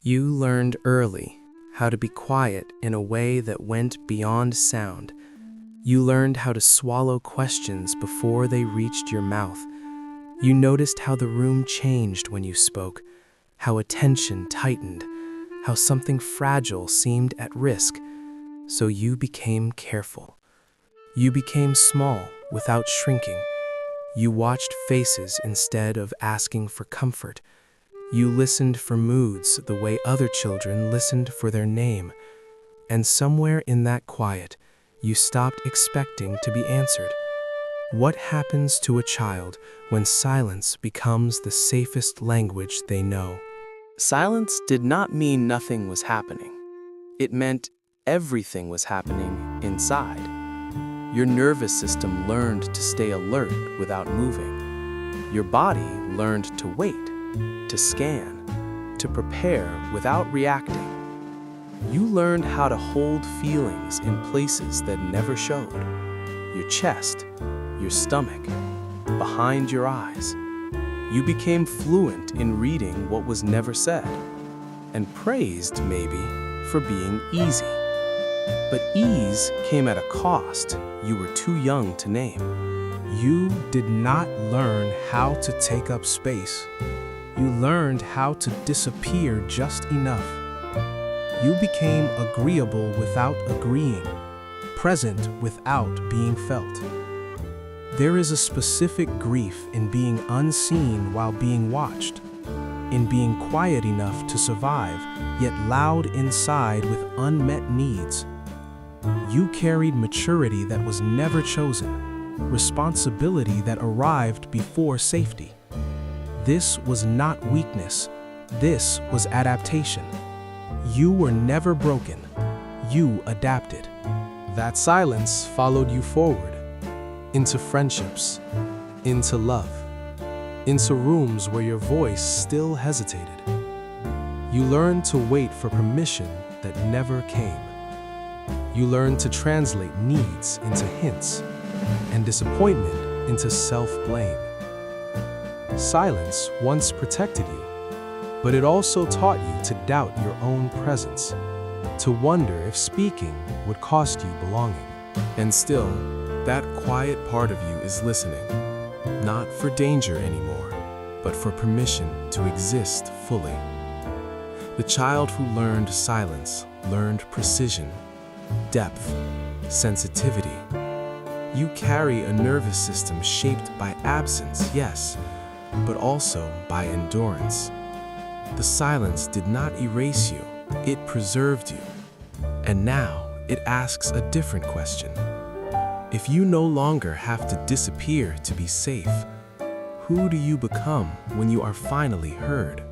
You learned early how to be quiet in a way that went beyond sound. You learned how to swallow questions before they reached your mouth. You noticed how the room changed when you spoke, how attention tightened, how something fragile seemed at risk. So you became careful. You became small without shrinking. You watched faces instead of asking for comfort. You listened for moods the way other children listened for their name. And somewhere in that quiet, you stopped expecting to be answered. What happens to a child when silence becomes the safest language they know? Silence did not mean nothing was happening. It meant everything was happening inside. Your nervous system learned to stay alert without moving. Your body learned to wait, to scan, to prepare without reacting. You learned how to hold feelings in places that never showed. Your chest, your stomach, behind your eyes. You became fluent in reading what was never said, and praised, maybe, for being easy. But ease came at a cost you were too young to name. You did not learn how to take up space. You learned how to disappear just enough. You became agreeable without agreeing, present without being felt. There is a specific grief in being unseen while being watched, in being quiet enough to survive, yet loud inside with unmet needs. You carried maturity that was never chosen, responsibility that arrived before safety. This was not weakness. This was adaptation. You were never broken. You adapted. That silence followed you forward, into friendships, into love, into rooms where your voice still hesitated. You learned to wait for permission that never came. You learned to translate needs into hints and disappointment into self-blame. Silence once protected you, but it also taught you to doubt your own presence, to wonder if speaking would cost you belonging. And still, that quiet part of you is listening, not for danger anymore, but for permission to exist fully. The child who learned silence learned precision, depth, sensitivity. You carry a nervous system shaped by absence, yes, but also by endurance. The silence did not erase you, it preserved you. And now it asks a different question. If you no longer have to disappear to be safe, who do you become when you are finally heard?